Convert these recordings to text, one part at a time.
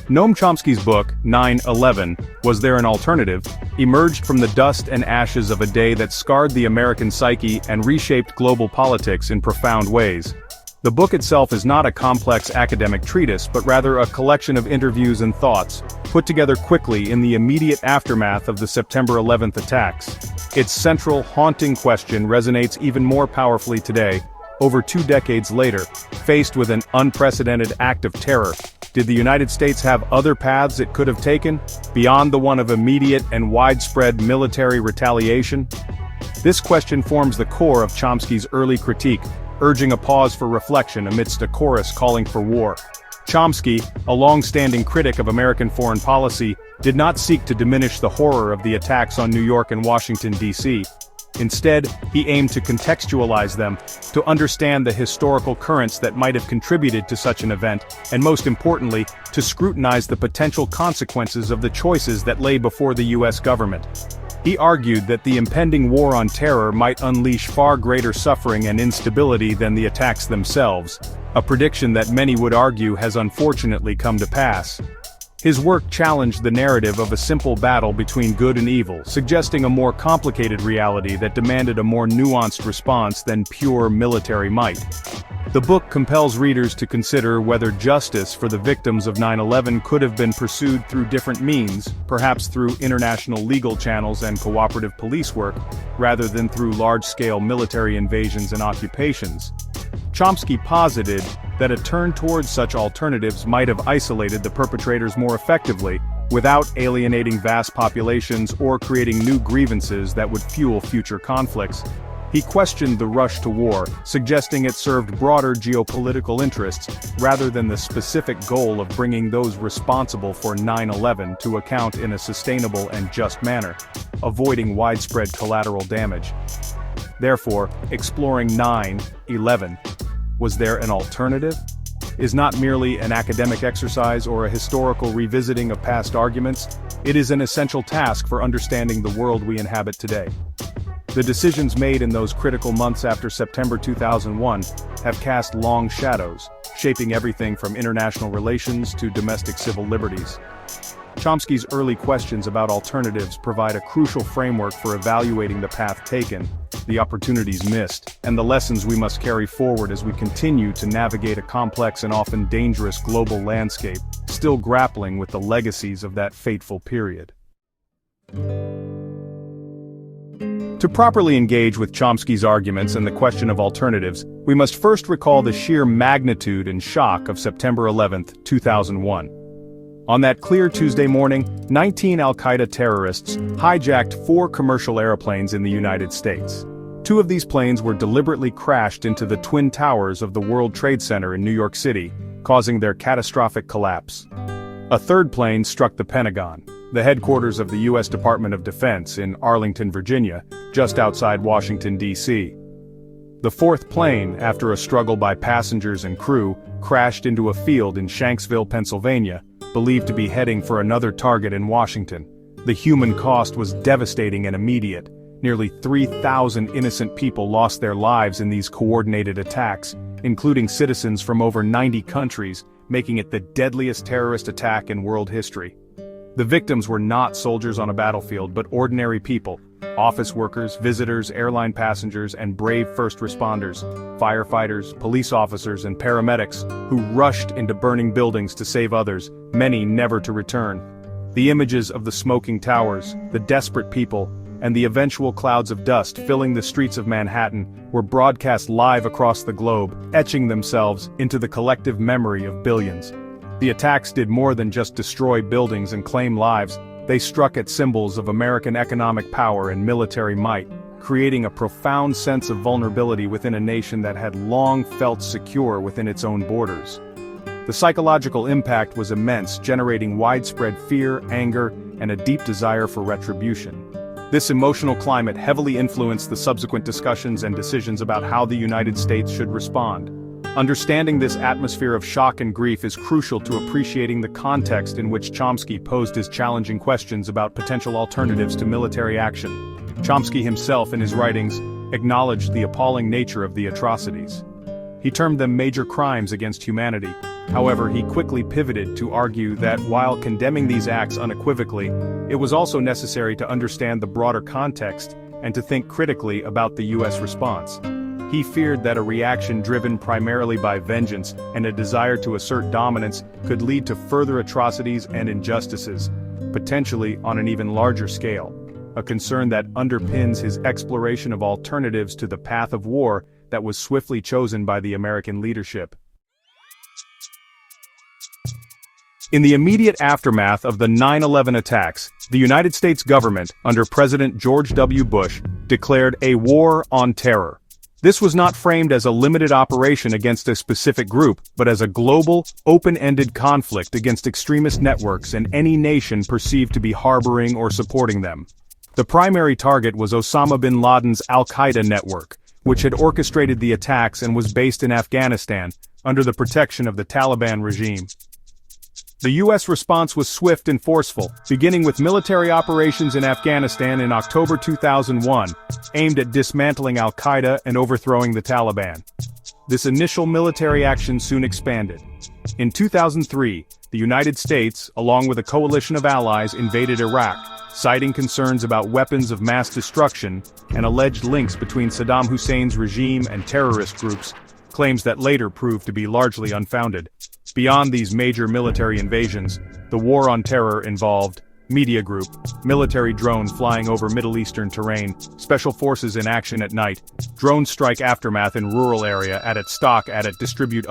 Noam Chomsky's book, 9/11, Was There an Alternative?, emerged from the dust and ashes of a day that scarred the American psyche and reshaped global politics in profound ways. The book itself is not a complex academic treatise but rather a collection of interviews and thoughts, put together quickly in the immediate aftermath of the September 11th attacks. Its central, haunting question resonates even more powerfully today, over 2 decades later, faced with an unprecedented act of terror. Did the United States have other paths it could have taken, beyond the one of immediate and widespread military retaliation? This question forms the core of Chomsky's early critique, urging a pause for reflection amidst a chorus calling for war. Chomsky, a long-standing critic of American foreign policy, did not seek to diminish the horror of the attacks on New York and Washington, D.C. Instead, he aimed to contextualize them, to understand the historical currents that might have contributed to such an event, and most importantly, to scrutinize the potential consequences of the choices that lay before the U.S. government. He argued that the impending war on terror might unleash far greater suffering and instability than the attacks themselves, a prediction that many would argue has unfortunately come to pass. His work challenged the narrative of a simple battle between good and evil, suggesting a more complicated reality that demanded a more nuanced response than pure military might. The book compels readers to consider whether justice for the victims of 9/11 could have been pursued through different means, perhaps through international legal channels and cooperative police work, rather than through large-scale military invasions and occupations. Chomsky posited that a turn towards such alternatives might have isolated the perpetrators more effectively, without alienating vast populations or creating new grievances that would fuel future conflicts. He questioned the rush to war, suggesting it served broader geopolitical interests, rather than the specific goal of bringing those responsible for 9/11 to account in a sustainable and just manner, avoiding widespread collateral damage. Therefore, exploring 9/11, was there an alternative? Is not merely an academic exercise or a historical revisiting of past arguments, it is an essential task for understanding the world we inhabit today. The decisions made in those critical months after September 2001 have cast long shadows, shaping everything from international relations to domestic civil liberties. Chomsky's early questions about alternatives provide a crucial framework for evaluating the path taken, the opportunities missed, and the lessons we must carry forward as we continue to navigate a complex and often dangerous global landscape, still grappling with the legacies of that fateful period. To properly engage with Chomsky's arguments and the question of alternatives, we must first recall the sheer magnitude and shock of September 11, 2001. On that clear Tuesday morning, 19 al-Qaeda terrorists hijacked 4 commercial airplanes in the United States. 2 of these planes were deliberately crashed into the Twin Towers of the World Trade Center in New York City, causing their catastrophic collapse. A third plane struck the Pentagon, the headquarters of the U.S. Department of Defense in Arlington, Virginia, just outside Washington, D.C. The fourth plane, after a struggle by passengers and crew, crashed into a field in Shanksville, Pennsylvania, believed to be heading for another target in Washington. The human cost was devastating and immediate. Nearly 3,000 innocent people lost their lives in these coordinated attacks, including citizens from over 90 countries, making it the deadliest terrorist attack in world history. The victims were not soldiers on a battlefield but ordinary people, office workers, visitors, airline passengers, and brave first responders, firefighters, police officers, and paramedics, who rushed into burning buildings to save others, many never to return. The images of the smoking towers, the desperate people, and the eventual clouds of dust filling the streets of Manhattan were broadcast live across the globe, etching themselves into the collective memory of billions. The attacks did more than just destroy buildings and claim lives. They struck at symbols of American economic power and military might, creating a profound sense of vulnerability within a nation that had long felt secure within its own borders. The psychological impact was immense, generating widespread fear, anger, and a deep desire for retribution. This emotional climate heavily influenced the subsequent discussions and decisions about how the United States should respond. Understanding this atmosphere of shock and grief is crucial to appreciating the context in which Chomsky posed his challenging questions about potential alternatives to military action. Chomsky himself, in his writings, acknowledged the appalling nature of the atrocities. He termed them major crimes against humanity. However, he quickly pivoted to argue that while condemning these acts unequivocally, it was also necessary to understand the broader context and to think critically about the U.S. response. He feared that a reaction driven primarily by vengeance and a desire to assert dominance could lead to further atrocities and injustices, potentially on an even larger scale, a concern that underpins his exploration of alternatives to the path of war that was swiftly chosen by the American leadership. In the immediate aftermath of the 9/11 attacks, the United States government, under President George W. Bush, declared a war on terror. This was not framed as a limited operation against a specific group, but as a global, open-ended conflict against extremist networks and any nation perceived to be harboring or supporting them. The primary target was Osama bin Laden's al-Qaeda network, which had orchestrated the attacks and was based in Afghanistan, under the protection of the Taliban regime. The U.S. response was swift and forceful, beginning with military operations in Afghanistan in October 2001, aimed at dismantling al-Qaeda and overthrowing the Taliban. This initial military action soon expanded. In 2003, the United States, along with a coalition of allies, invaded Iraq, citing concerns about weapons of mass destruction and alleged links between Saddam Hussein's regime and terrorist groups, claims that later proved to be largely unfounded. Beyond these major military invasions, the war on terror involved media group, military drone flying over Middle Eastern terrain, special forces in action at night, drone strike aftermath in rural area distribute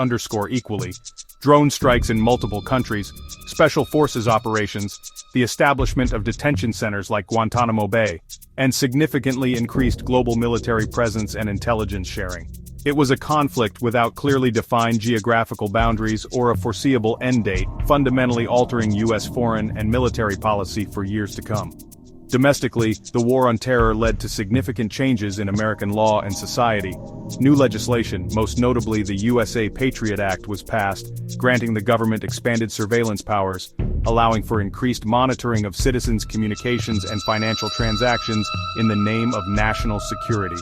equally, drone strikes in multiple countries, special forces operations, the establishment of detention centers like Guantanamo Bay, and significantly increased global military presence and intelligence sharing. It was a conflict without clearly defined geographical boundaries or a foreseeable end date, fundamentally altering U.S. foreign and military policy for years to come. Domestically, the war on terror led to significant changes in American law and society. New legislation, most notably the USA Patriot Act, was passed, granting the government expanded surveillance powers, allowing for increased monitoring of citizens' communications and financial transactions in the name of national security.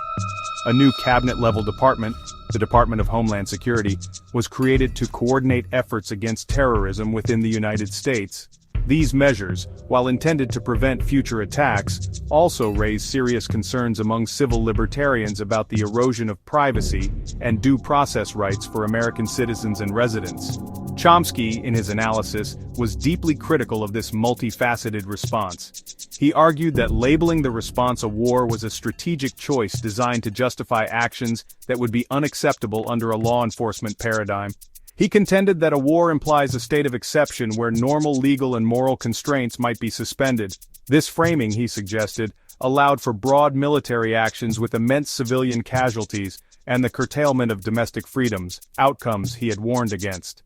A new cabinet-level department, the Department of Homeland Security, was created to coordinate efforts against terrorism within the United States. These measures, while intended to prevent future attacks, also raise serious concerns among civil libertarians about the erosion of privacy and due process rights for American citizens and residents. Chomsky, in his analysis, was deeply critical of this multifaceted response. He argued that labeling the response a war was a strategic choice designed to justify actions that would be unacceptable under a law enforcement paradigm. He contended that a war implies a state of exception where normal legal and moral constraints might be suspended. This framing, he suggested, allowed for broad military actions with immense civilian casualties and the curtailment of domestic freedoms, outcomes he had warned against.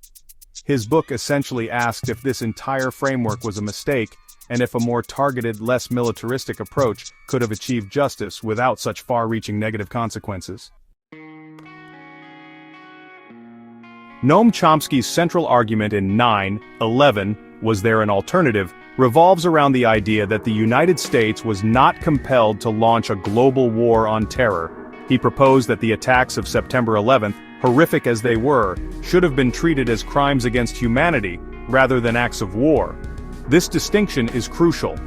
His book essentially asked if this entire framework was a mistake, and if a more targeted, less militaristic approach could have achieved justice without such far-reaching negative consequences. Noam Chomsky's central argument in 9/11, Was There an Alternative?, revolves around the idea that the United States was not compelled to launch a global war on terror. He proposed that the attacks of September 11th, horrific as they were, should have been treated as crimes against humanity, rather than acts of war. This distinction is crucial.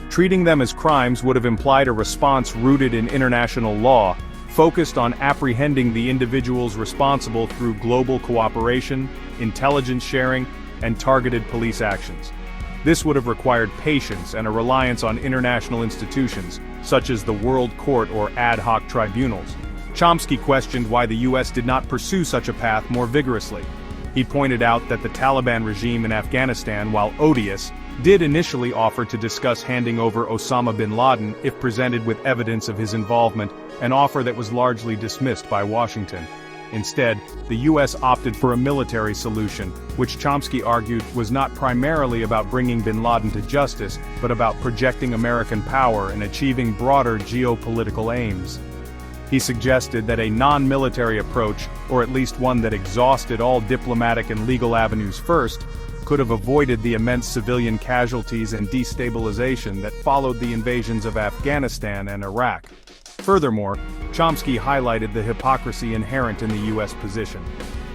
Treating them as crimes would have implied a response rooted in international law, focused on apprehending the individuals responsible through global cooperation, intelligence sharing, and targeted police actions. This would have required patience and a reliance on international institutions, such as the World Court or ad hoc tribunals. Chomsky questioned why the U.S. did not pursue such a path more vigorously. He pointed out that the Taliban regime in Afghanistan, while odious, did initially offer to discuss handing over Osama bin Laden if presented with evidence of his involvement, an offer that was largely dismissed by Washington. Instead, the U.S. opted for a military solution, which Chomsky argued was not primarily about bringing bin Laden to justice, but about projecting American power and achieving broader geopolitical aims. He suggested that a non-military approach, or at least one that exhausted all diplomatic and legal avenues first, could have avoided the immense civilian casualties and destabilization that followed the invasions of Afghanistan and Iraq. Furthermore, Chomsky highlighted the hypocrisy inherent in the U.S. position.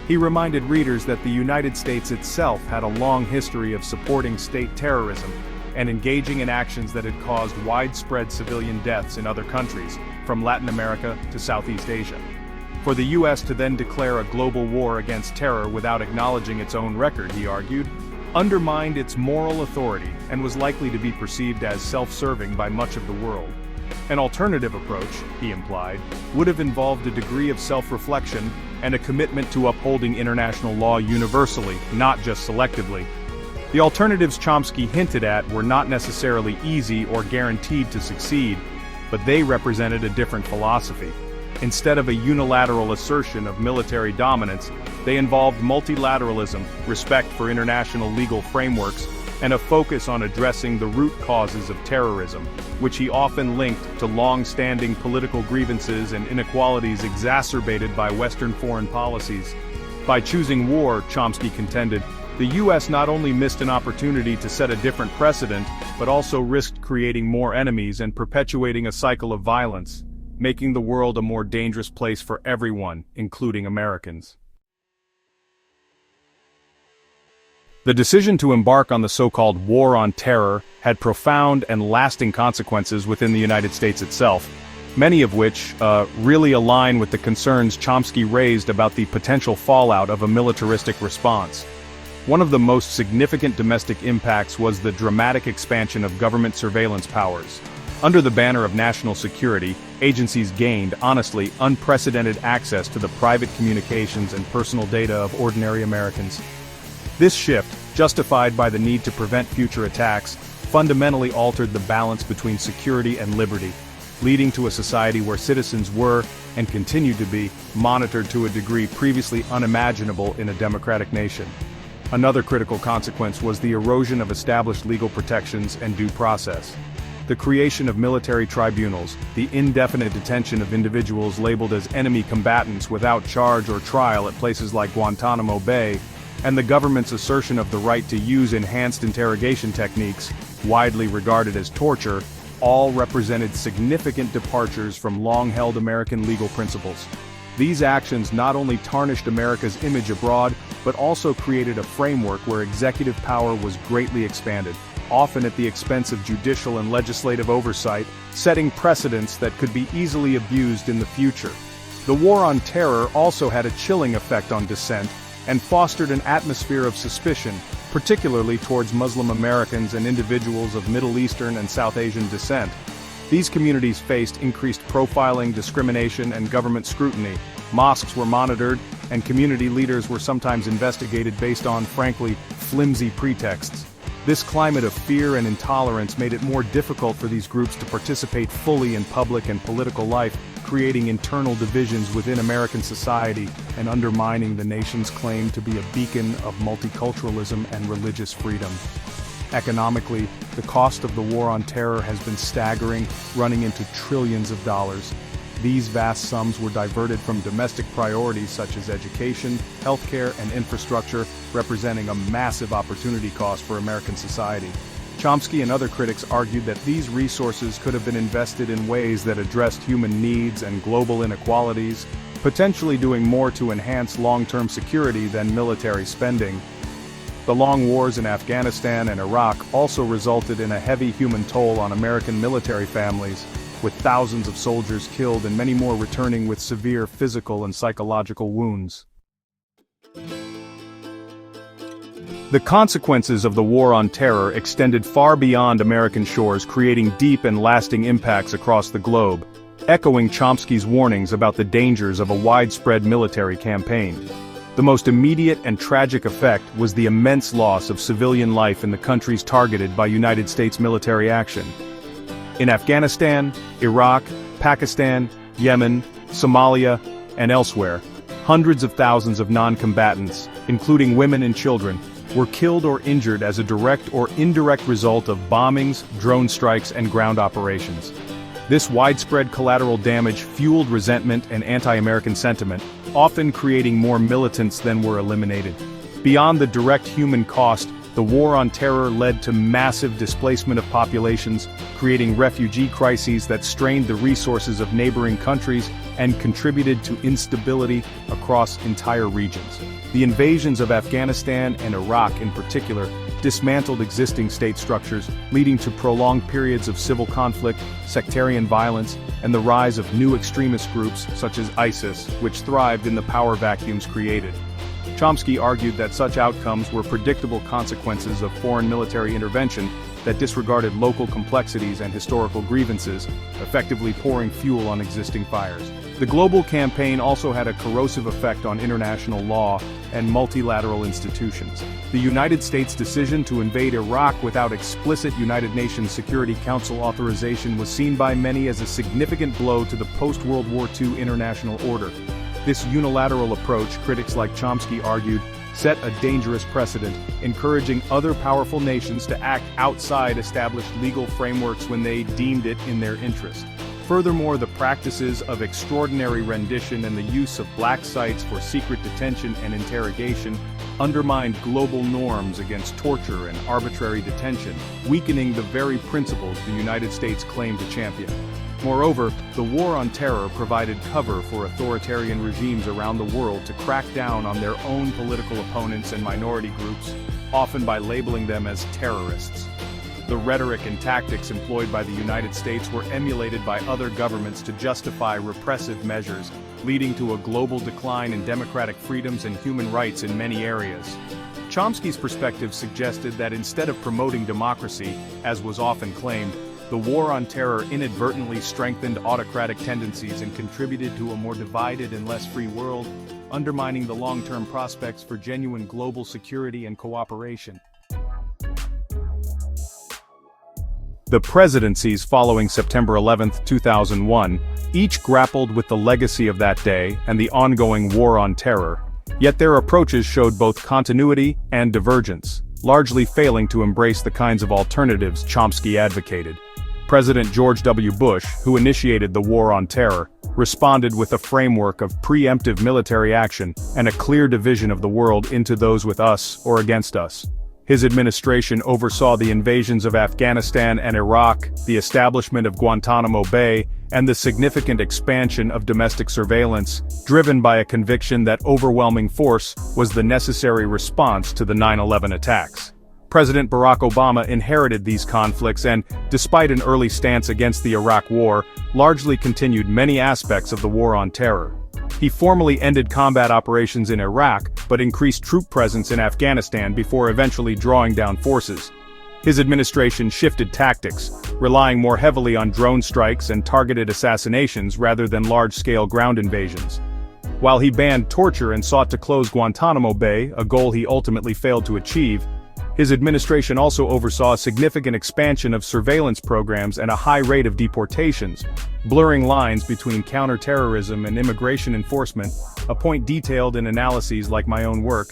He reminded readers that the United States itself had a long history of supporting state terrorism and engaging in actions that had caused widespread civilian deaths in other countries, from Latin America to Southeast Asia. For the U.S. to then declare a global war against terror without acknowledging its own record, he argued, undermined its moral authority and was likely to be perceived as self-serving by much of the world. An alternative approach, he implied, would have involved a degree of self-reflection and a commitment to upholding international law universally, not just selectively. The alternatives Chomsky hinted at were not necessarily easy or guaranteed to succeed, but they represented a different philosophy. Instead of a unilateral assertion of military dominance, they involved multilateralism, respect for international legal frameworks, and a focus on addressing the root causes of terrorism, which he often linked to long-standing political grievances and inequalities exacerbated by Western foreign policies. By choosing war, Chomsky contended, the U.S. not only missed an opportunity to set a different precedent, but also risked creating more enemies and perpetuating a cycle of violence, making the world a more dangerous place for everyone, including Americans. The decision to embark on the so-called War on Terror had profound and lasting consequences within the United States itself, many of which really align with the concerns Chomsky raised about the potential fallout of a militaristic response. One of the most significant domestic impacts was the dramatic expansion of government surveillance powers. Under the banner of national security, agencies gained, honestly, unprecedented access to the private communications and personal data of ordinary Americans. This shift, justified by the need to prevent future attacks, fundamentally altered the balance between security and liberty, leading to a society where citizens were, and continue to be, monitored to a degree previously unimaginable in a democratic nation. Another critical consequence was the erosion of established legal protections and due process. The creation of military tribunals, the indefinite detention of individuals labeled as enemy combatants without charge or trial at places like Guantanamo Bay, and the government's assertion of the right to use enhanced interrogation techniques, widely regarded as torture, all represented significant departures from long-held American legal principles. These actions not only tarnished America's image abroad, but also created a framework where executive power was greatly expanded, often at the expense of judicial and legislative oversight, setting precedents that could be easily abused in the future. The War on Terror also had a chilling effect on dissent, and fostered an atmosphere of suspicion, particularly towards Muslim Americans and individuals of Middle Eastern and South Asian descent. These communities faced increased profiling, discrimination, and government scrutiny. Mosques were monitored, and community leaders were sometimes investigated based on, frankly, flimsy pretexts. This climate of fear and intolerance made it more difficult for these groups to participate fully in public and political life, creating internal divisions within American society and undermining the nation's claim to be a beacon of multiculturalism and religious freedom. Economically, the cost of the War on Terror has been staggering, running into trillions of dollars. These vast sums were diverted from domestic priorities such as education, healthcare, and infrastructure, representing a massive opportunity cost for American society. Chomsky and other critics argued that these resources could have been invested in ways that addressed human needs and global inequalities, potentially doing more to enhance long-term security than military spending. The long wars in Afghanistan and Iraq also resulted in a heavy human toll on American military families, with thousands of soldiers killed and many more returning with severe physical and psychological wounds. The consequences of the War on Terror extended far beyond American shores, creating deep and lasting impacts across the globe, echoing Chomsky's warnings about the dangers of a widespread military campaign. The most immediate and tragic effect was the immense loss of civilian life in the countries targeted by United States military action. In Afghanistan, Iraq, Pakistan, Yemen, Somalia, and elsewhere, hundreds of thousands of non-combatants, including women and children, were killed or injured as a direct or indirect result of bombings, drone strikes, and ground operations. This widespread collateral damage fueled resentment and anti-American sentiment, often creating more militants than were eliminated. Beyond the direct human cost, the War on Terror led to massive displacement of populations, creating refugee crises that strained the resources of neighboring countries and contributed to instability across entire regions. The invasions of Afghanistan and Iraq in particular dismantled existing state structures, leading to prolonged periods of civil conflict, sectarian violence, and the rise of new extremist groups such as ISIS, which thrived in the power vacuums created. Chomsky argued that such outcomes were predictable consequences of foreign military intervention that disregarded local complexities and historical grievances, effectively pouring fuel on existing fires. The global campaign also had a corrosive effect on international law and multilateral institutions. The United States' decision to invade Iraq without explicit United Nations Security Council authorization was seen by many as a significant blow to the post-World War II international order. This unilateral approach, critics like Chomsky argued, set a dangerous precedent, encouraging other powerful nations to act outside established legal frameworks when they deemed it in their interest. Furthermore, the practices of extraordinary rendition and the use of black sites for secret detention and interrogation undermined global norms against torture and arbitrary detention, weakening the very principles the United States claimed to champion. Moreover, the war on terror provided cover for authoritarian regimes around the world to crack down on their own political opponents and minority groups, often by labeling them as terrorists. The rhetoric and tactics employed by the United States were emulated by other governments to justify repressive measures, leading to a global decline in democratic freedoms and human rights in many areas. Chomsky's perspective suggested that instead of promoting democracy, as was often claimed, the war on terror inadvertently strengthened autocratic tendencies and contributed to a more divided and less free world, undermining the long-term prospects for genuine global security and cooperation. The presidencies following September 11, 2001, each grappled with the legacy of that day and the ongoing war on terror, yet their approaches showed both continuity and divergence, largely failing to embrace the kinds of alternatives Chomsky advocated. President George W. Bush, who initiated the war on terror, responded with a framework of preemptive military action and a clear division of the world into those with us or against us. His administration oversaw the invasions of Afghanistan and Iraq, the establishment of Guantanamo Bay, and the significant expansion of domestic surveillance, driven by a conviction that overwhelming force was the necessary response to the 9/11 attacks. President Barack Obama inherited these conflicts and, despite an early stance against the Iraq War, largely continued many aspects of the war on terror. He formally ended combat operations in Iraq, but increased troop presence in Afghanistan before eventually drawing down forces. His administration shifted tactics, relying more heavily on drone strikes and targeted assassinations rather than large-scale ground invasions. While he banned torture and sought to close Guantanamo Bay, a goal he ultimately failed to achieve, his administration also oversaw a significant expansion of surveillance programs and a high rate of deportations, blurring lines between counterterrorism and immigration enforcement, a point detailed in analyses like my own work.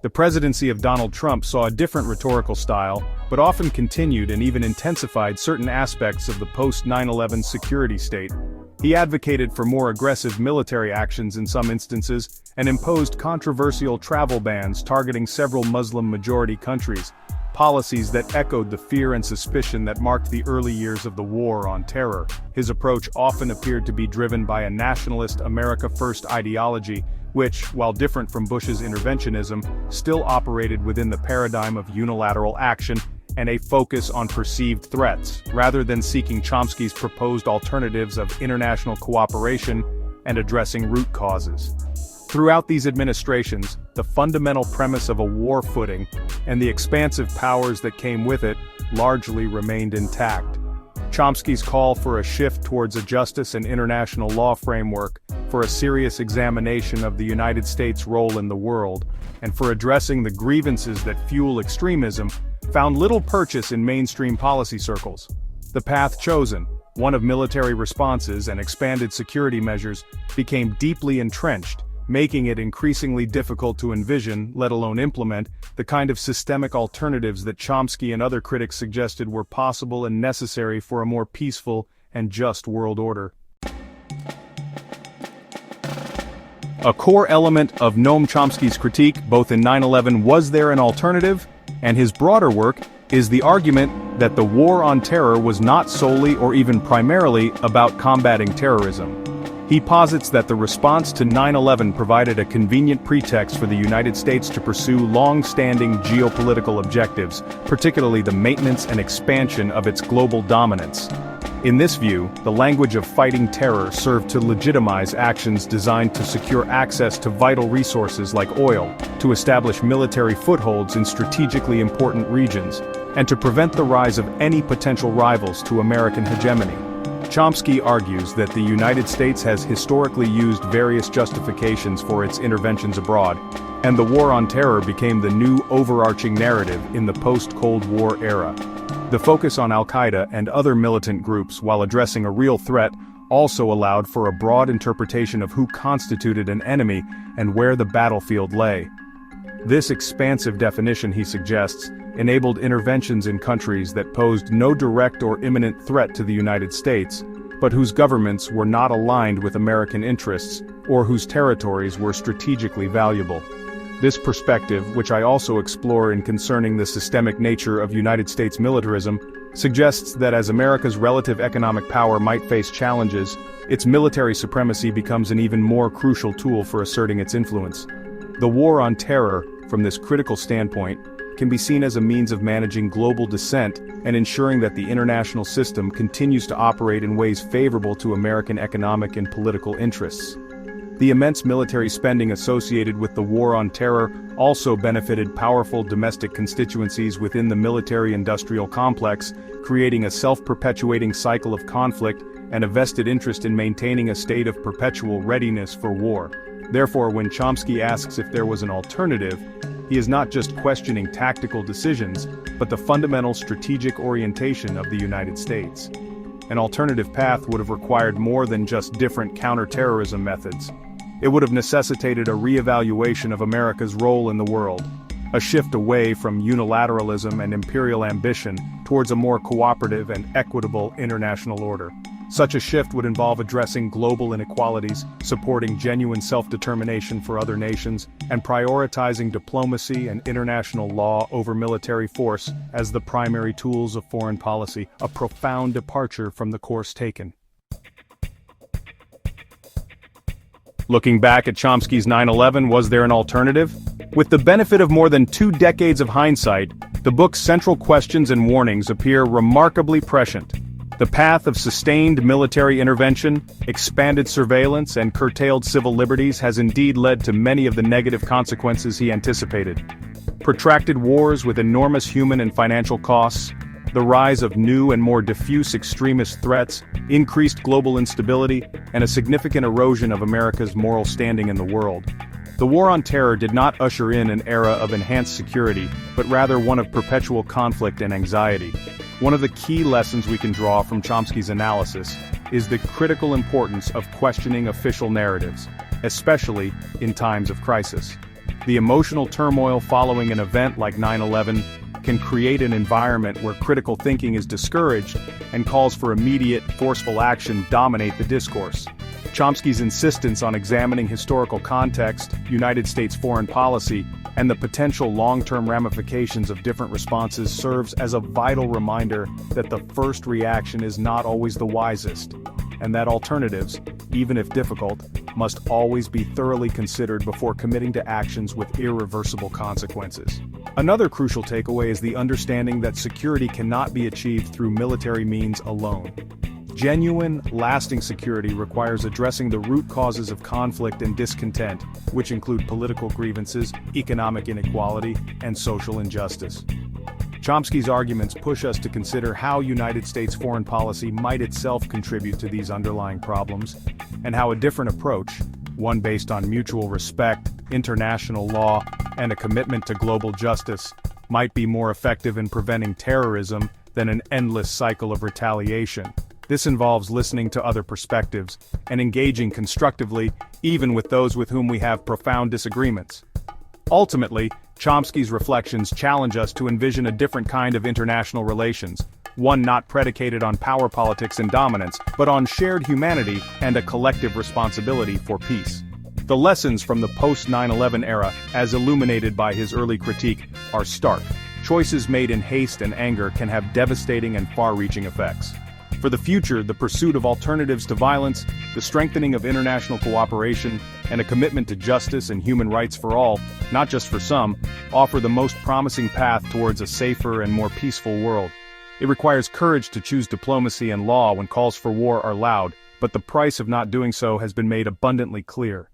The presidency of Donald Trump saw a different rhetorical style, but often continued and even intensified certain aspects of the post-9/11 security state. He advocated for more aggressive military actions in some instances, and imposed controversial travel bans targeting several Muslim-majority countries, policies that echoed the fear and suspicion that marked the early years of the war on terror. His approach often appeared to be driven by a nationalist America First ideology, which, while different from Bush's interventionism, still operated within the paradigm of unilateral action and a focus on perceived threats, rather than seeking Chomsky's proposed alternatives of international cooperation and addressing root causes. Throughout these administrations, the fundamental premise of a war footing, and the expansive powers that came with it, largely remained intact. Chomsky's call for a shift towards a justice and international law framework, for a serious examination of the United States' role in the world, and for addressing the grievances that fuel extremism, found little purchase in mainstream policy circles. The path chosen, one of military responses and expanded security measures, became deeply entrenched, making it increasingly difficult to envision, let alone implement, the kind of systemic alternatives that Chomsky and other critics suggested were possible and necessary for a more peaceful and just world order. A core element of Noam Chomsky's critique, both in 9/11 Was There an Alternative? And his broader work, is the argument that the war on terror was not solely or even primarily about combating terrorism. He posits that the response to 9/11 provided a convenient pretext for the United States to pursue long-standing geopolitical objectives, particularly the maintenance and expansion of its global dominance. In this view, the language of fighting terror served to legitimize actions designed to secure access to vital resources like oil, to establish military footholds in strategically important regions, and to prevent the rise of any potential rivals to American hegemony. Chomsky argues that the United States has historically used various justifications for its interventions abroad, and the War on Terror became the new overarching narrative in the post-Cold War era. The focus on Al-Qaeda and other militant groups while addressing a real threat also allowed for a broad interpretation of who constituted an enemy and where the battlefield lay. This expansive definition, he suggests, enabled interventions in countries that posed no direct or imminent threat to the United States, but whose governments were not aligned with American interests, or whose territories were strategically valuable. This perspective, which I also explore in concerning the systemic nature of United States militarism, suggests that as America's relative economic power might face challenges, its military supremacy becomes an even more crucial tool for asserting its influence. The War on Terror, from this critical standpoint, can be seen as a means of managing global dissent and ensuring that the international system continues to operate in ways favorable to American economic and political interests. The immense military spending associated with the War on Terror also benefited powerful domestic constituencies within the military-industrial complex, creating a self-perpetuating cycle of conflict and a vested interest in maintaining a state of perpetual readiness for war. Therefore, when Chomsky asks if there was an alternative, he is not just questioning tactical decisions, but the fundamental strategic orientation of the United States. An alternative path would have required more than just different counterterrorism methods. It would have necessitated a re-evaluation of America's role in the world, a shift away from unilateralism and imperial ambition towards a more cooperative and equitable international order. Such a shift would involve addressing global inequalities, supporting genuine self-determination for other nations, and prioritizing diplomacy and international law over military force as the primary tools of foreign policy, a profound departure from the course taken. Looking back at Chomsky's 9/11, was there an alternative? With the benefit of more than 2 decades of hindsight, the book's central questions and warnings appear remarkably prescient. The path of sustained military intervention, expanded surveillance, and curtailed civil liberties has indeed led to many of the negative consequences he anticipated. Protracted wars with enormous human and financial costs, the rise of new and more diffuse extremist threats, increased global instability, and a significant erosion of America's moral standing in the world. The War on Terror did not usher in an era of enhanced security, but rather one of perpetual conflict and anxiety. One of the key lessons we can draw from Chomsky's analysis is the critical importance of questioning official narratives, especially in times of crisis. The emotional turmoil following an event like 9/11 can create an environment where critical thinking is discouraged and calls for immediate, forceful action dominate the discourse. Chomsky's insistence on examining historical context, United States foreign policy, and the potential long-term ramifications of different responses serves as a vital reminder that the first reaction is not always the wisest, and that alternatives, even if difficult, must always be thoroughly considered before committing to actions with irreversible consequences. Another crucial takeaway is the understanding that security cannot be achieved through military means alone. Genuine, lasting security requires addressing the root causes of conflict and discontent, which include political grievances, economic inequality, and social injustice. Chomsky's arguments push us to consider how United States foreign policy might itself contribute to these underlying problems, and how a different approach, one based on mutual respect, international law, and a commitment to global justice, might be more effective in preventing terrorism than an endless cycle of retaliation. This involves listening to other perspectives and engaging constructively, even with those with whom we have profound disagreements. Ultimately, Chomsky's reflections challenge us to envision a different kind of international relations, one not predicated on power politics and dominance, but on shared humanity and a collective responsibility for peace. The lessons from the post-9/11 era, as illuminated by his early critique, are stark. Choices made in haste and anger can have devastating and far-reaching effects. For the future, the pursuit of alternatives to violence, the strengthening of international cooperation, and a commitment to justice and human rights for all, not just for some, offer the most promising path towards a safer and more peaceful world. It requires courage to choose diplomacy and law when calls for war are loud, but the price of not doing so has been made abundantly clear.